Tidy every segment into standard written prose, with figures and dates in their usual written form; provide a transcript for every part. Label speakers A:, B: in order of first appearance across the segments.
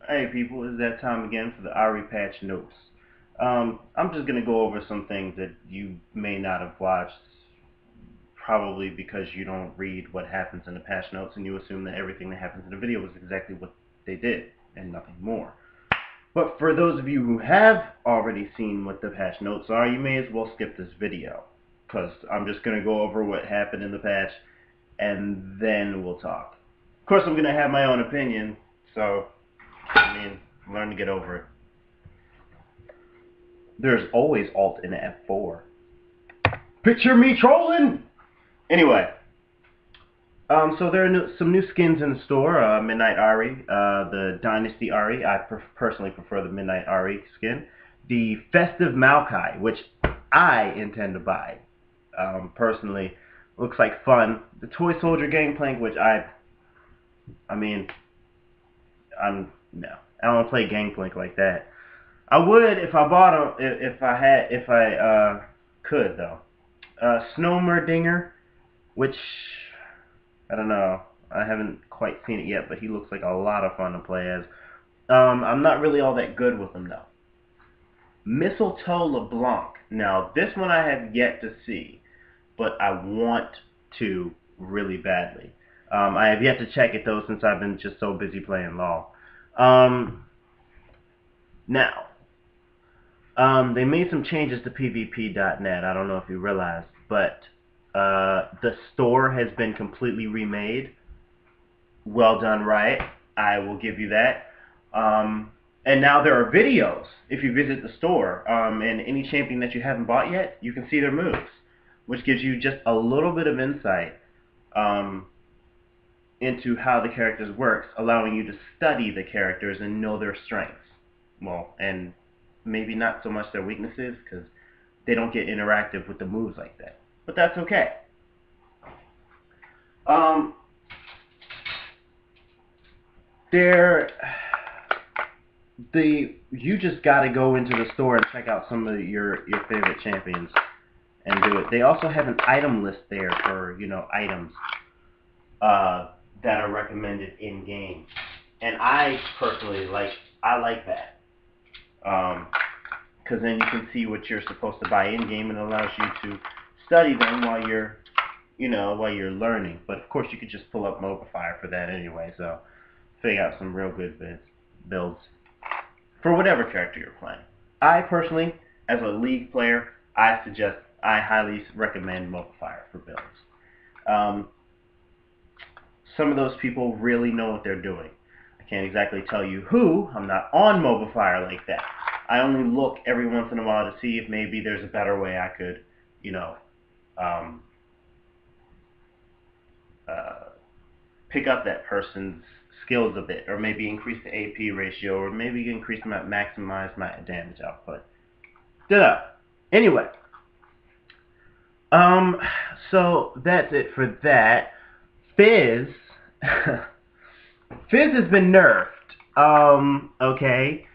A: Hey people, it's that time again for the Ahri Patch notes. I'm just gonna go over some things that you may not have watched, probably because you don't read what happens in the patch notes and you assume that everything that happens in the video is exactly what they did and nothing more. But for those of you who have already seen what the patch notes are, you may as well skip this video, because I'm just gonna go over what happened in the patch and then we'll talk. Of course, I'm gonna have my own opinion, so learn to get over it. There's always Alt in F4. Picture me trolling! Anyway, so there are some new skins in the store. Midnight Ahri, the Dynasty Ahri. I personally prefer the Midnight Ahri skin. The Festive Maokai, which I intend to buy. Personally, looks like fun. The Toy Soldier Gangplank, which no, I don't want to play Gangplank like that. I would if I bought them, if I could though. Snowmerdinger, which I don't know, I haven't quite seen it yet, but he looks like a lot of fun to play as. I'm not really all that good with him though. Mistletoe LeBlanc. Now this one I have yet to see, but I want to really badly. I have yet to check it though, since I've been just so busy playing LOL. Now, they made some changes to PvP.net. I don't know if you realized, but the store has been completely remade. Well done, Riot. I will give you that. And now there are videos if you visit the store. And any champion that you haven't bought yet, you can see their moves, which gives you just a little bit of insight into how the characters works, allowing you to study the characters and know their strengths. Well, and maybe not so much their weaknesses, because they don't get interactive with the moves like that. But that's okay. You just gotta go into the store and check out some of your favorite champions and do it. They also have an item list there for, items that are recommended in game, and I personally like that. Because then you can see what you're supposed to buy in game, and it allows you to study them while you're learning. But of course, you could just pull up Mobifier for that anyway. So figure out some real good builds for whatever character you're playing. I personally, as a League player, I highly recommend Mobifier for builds. Some of those people really know what they're doing. I can't exactly tell you who. I'm not on Mobifier like that. I only look every once in a while to see if maybe there's a better way I could, pick up that person's skills a bit, or maybe increase the AP ratio, or maybe maximize my damage output. Anyway, so that's it for that. Fizz, Fizz has been nerfed. Okay.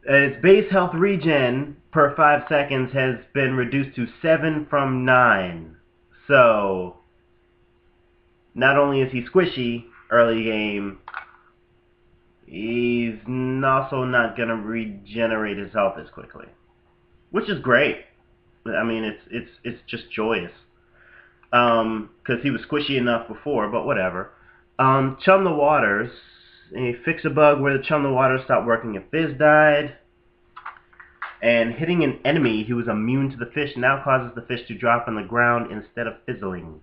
A: Its base health regen per 5 seconds has been reduced to 7 from 9. So, not only is he squishy early game, he's also not going to regenerate his health as quickly. Which is great. I mean, it's just joyous. Because he was squishy enough before, but whatever. Chum the Waters. He fixed a bug where the Chum the Waters stopped working if Fizz died. And hitting an enemy who was immune to the fish now causes the fish to drop on the ground instead of fizzling.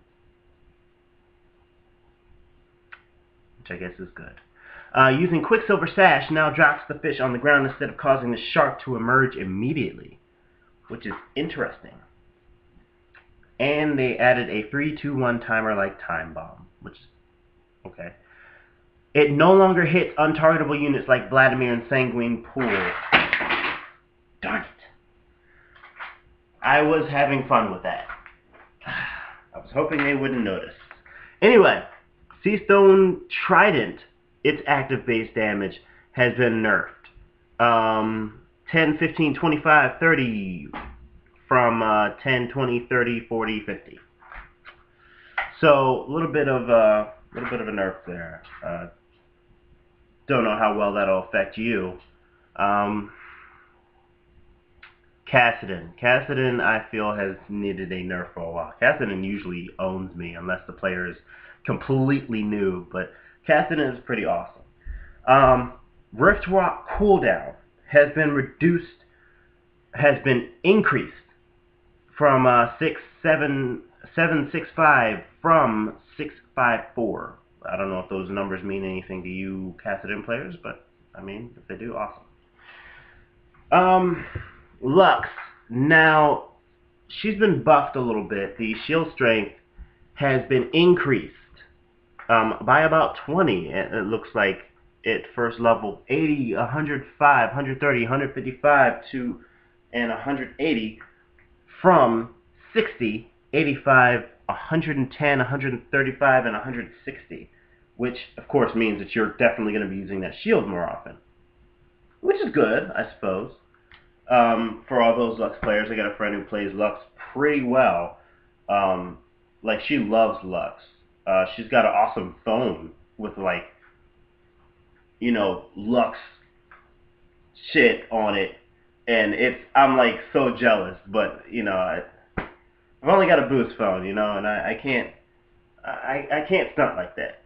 A: Which I guess is good. Using Quicksilver Sash now drops the fish on the ground instead of causing the shark to emerge immediately. Which is interesting. And they added a 3-2-1 timer like Time Bomb. Which is okay. It no longer hits untargetable units like Vladimir and Sanguine Pool. Darn it. I was having fun with that. I was hoping they wouldn't notice. Anyway, Seastone Trident, its active base damage has been nerfed. 10, 15, 25, 30 from 10, 20, 30, 40, 50. So a little bit of a nerf there. Don't know how well that'll affect you. Um, Cassidon, I feel, has needed a nerf for a while. Cassidon usually owns me unless the player is completely new, but Cassidon is pretty awesome. Rift Rock cooldown has been increased from 765 from 654. I don't know if those numbers mean anything to you Cassidon players, but I mean, if they do, awesome. Lux. Now, she's been buffed a little bit. The shield strength has been increased by about 20. It looks like at first level 80, 105, 130, 155 to and 180 from 60, 85, 110, 135, and 160, which of course means that you're definitely going to be using that shield more often, which is good, I suppose. For all those Lux players, I got a friend who plays Lux pretty well. Like, she loves Lux. She's got an awesome phone with, like, you know, Lux shit on it, and I'm like so jealous, but you know, I've only got a boost phone, you know, and I can't stunt like that.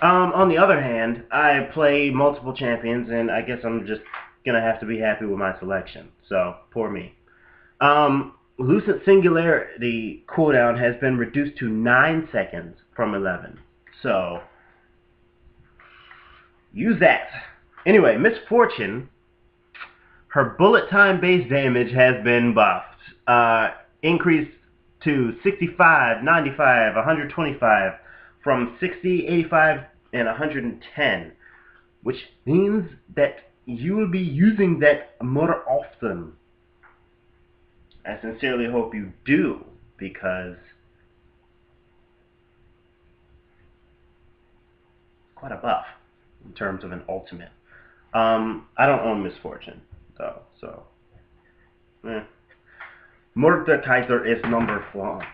A: On the other hand, I play multiple champions, and I guess I'm just gonna have to be happy with my selection. So, poor me. Lucent Singularity cooldown has been reduced to 9 seconds from 11. So, use that. Anyway, Misfortune, her bullet time base damage has been buffed. Increased to 65, 95, 125 from 60, 85, and 110, which means that you will be using that more often. I sincerely hope you do, because it's quite a buff in terms of an ultimate. I don't own Misfortune, though, so Mordekaiser is number 1.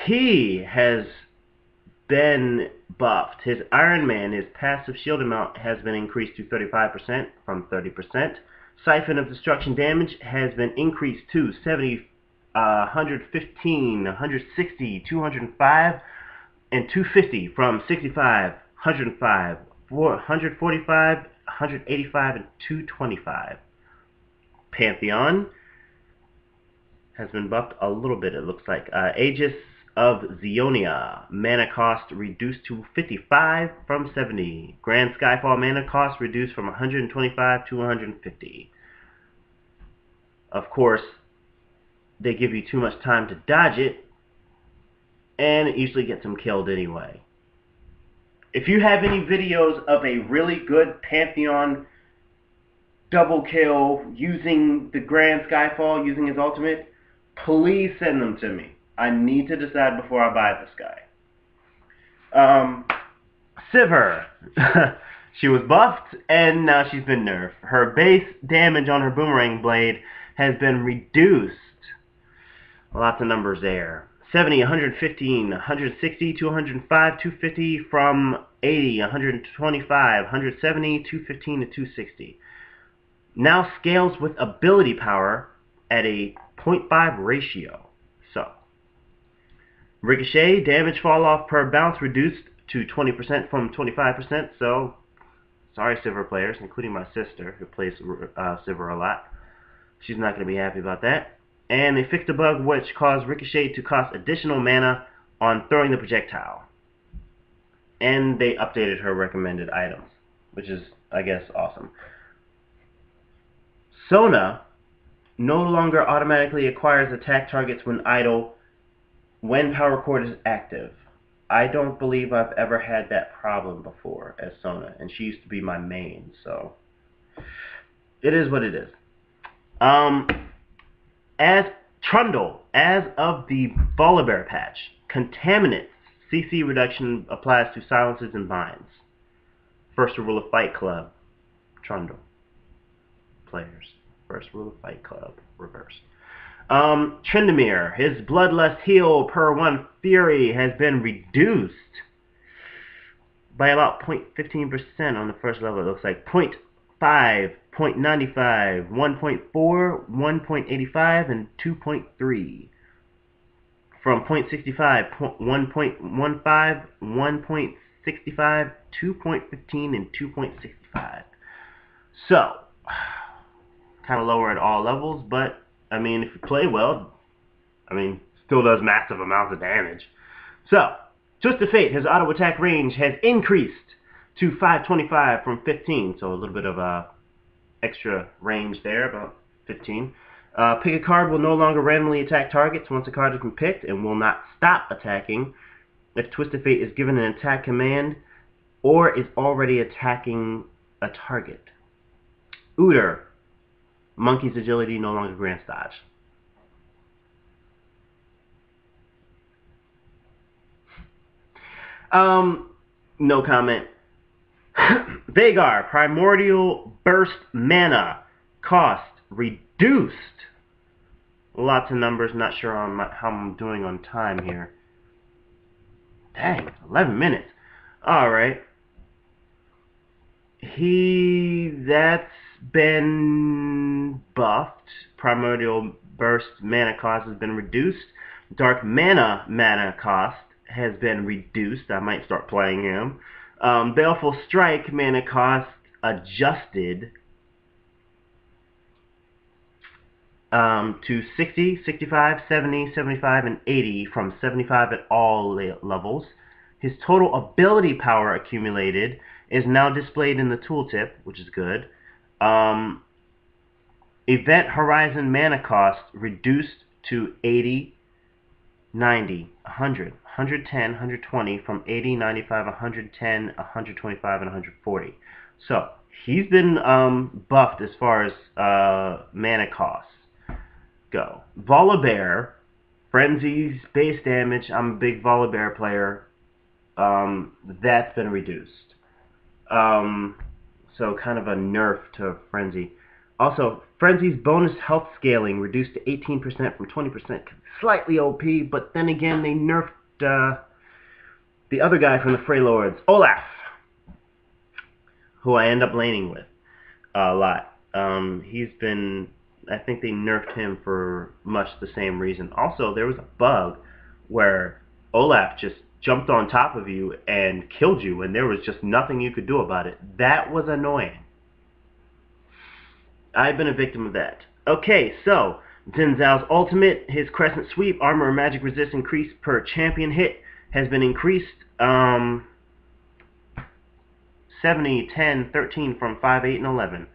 A: He has been buffed. His Iron Man, his passive shield amount has been increased to 35% from 30%. Siphon of Destruction damage has been increased to 70, 115, 160, 205, and 250 from 65, 105, 145, 185, and 225. Pantheon has been buffed a little bit, it looks like. Aegis of Zionia, mana cost reduced to 55 from 70. Grand Skyfall mana cost reduced from 125 to 150. Of course, they give you too much time to dodge it, and it usually gets them killed anyway. If you have any videos of a really good Pantheon double kill using the Grand Skyfall, using his ultimate, please send them to me. I need to decide before I buy this guy. Sivir. She was buffed, and now she's been nerfed. Her base damage on her boomerang blade has been reduced. Lots of numbers there. 70, 115, 160, 205, 250 from 80, 125, 170, 215 to 260. Now scales with ability power at a 0.5 ratio. So, Ricochet, damage fall off per bounce reduced to 20% from 25%, so sorry Sivir players, including my sister who plays Sivir a lot. She's not going to be happy about that. And they fixed a bug which caused Ricochet to cost additional mana on throwing the projectile. And they updated her recommended items, which is, I guess, awesome. Sona no longer automatically acquires attack targets when idle when power cord is active. I don't believe I've ever had that problem before as Sona, and she used to be my main, so it is what it is. As Trundle, as of the Volibear patch, Contaminants CC reduction applies to silences and binds. First rule of Fight Club, Trundle players. First rule of Fight Club, reverse. Tryndamere, his Bloodlust heal per 1 Fury has been reduced by about 0.15% on the first level. It looks like 0.5, 0.95, 1.4, 1.85, and 2.3. From 0.65, 1.15, 1.65, 2.15, and 2.65. So, kind of lower at all levels, but, I mean, if you play well, I mean, still does massive amounts of damage. So, Twist of Fate, his auto attack range has increased to 525 from 15, so a little bit of extra range there, about 15. Pick a card will no longer randomly attack targets once a card has been picked and will not stop attacking if Twist of Fate is given an attack command or is already attacking a target. Ooter, Monkey's agility no longer grants dodge. No comment. Vagar, Primordial Burst Mana, cost reduced. Lots of numbers, not sure on how I'm doing on time here. Dang, 11 minutes. Alright. That's been buffed. Primordial Burst Mana cost has been reduced. Dark Mana cost has been reduced. I might start playing him. Baleful Strike mana cost adjusted to 60, 65, 70, 75, and 80 from 75 at all levels. His total ability power accumulated is now displayed in the tooltip, which is good. Event Horizon mana cost reduced to 80, 90, 100, 110, 120 from 80, 95, 110, 125, and 140. So he's been buffed as far as mana costs go. Volibear, Frenzy's base damage. I'm a big Volibear player. That's been reduced. So kind of a nerf to Frenzy. Also, Frenzy's bonus health scaling reduced to 18% from 20%. Slightly OP, but then again, they nerfed the other guy from the Freylords, Olaf, who I end up laning with a lot. He's been, I think they nerfed him for much the same reason. Also, there was a bug where Olaf just jumped on top of you and killed you, and there was just nothing you could do about it. That was annoying. I've been a victim of that. Okay, so Xin Zhao's ultimate, his Crescent Sweep, armor and magic resist increase per champion hit has been increased 70, 10, 13 from 5, 8, and 11.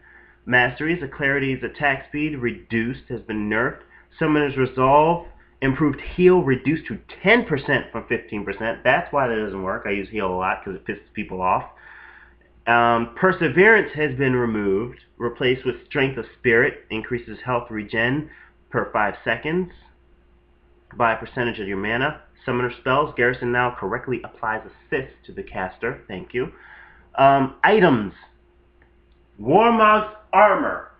A: Masteries, a Clarity's attack speed reduced, has been nerfed. Summoner's Resolve, improved heal reduced to 10% from 15%. That's why that doesn't work. I use heal a lot because it pisses people off. Perseverance has been removed, replaced with Strength of Spirit, increases health regen per 5 seconds by a percentage of your mana. Summoner spells, Garrison now correctly applies assist to the caster. Thank you. Items. Warmogs armor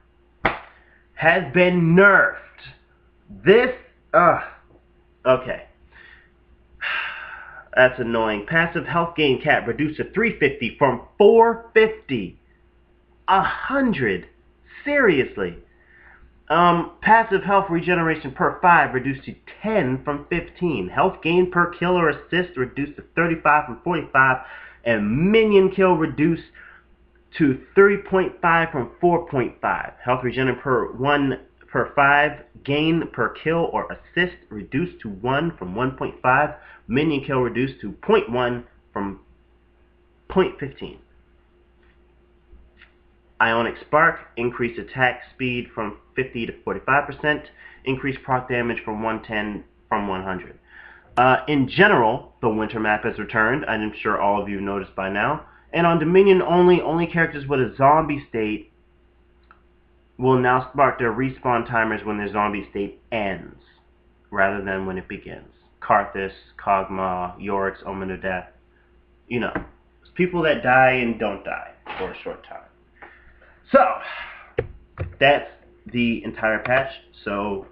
A: has been nerfed. This, okay. That's annoying. Passive health gain cap reduced to 350 from 450. 100. Seriously. Passive health regeneration per 5 reduced to 10 from 15. Health gain per kill or assist reduced to 35 from 45. And minion kill reduced to 3.5 from 4.5. Health regen per 5. Gain per kill or assist reduced to 1 from 1.5. Minion kill reduced to 0.1 from 0.15. Ionic Spark, increased attack speed from 50 to 45%, increased proc damage from 110 from 100. In general, the winter map has returned. I'm sure all of you noticed by now. And on Dominion only characters with a zombie state will now spark their respawn timers when their zombie state ends, rather than when it begins. Karthus, Kog'Maw, Yorick's Omen of Death. You know, it's people that die and don't die for a short time. So, that's the entire patch, so,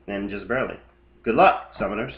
A: and just barely. Good luck, summoners.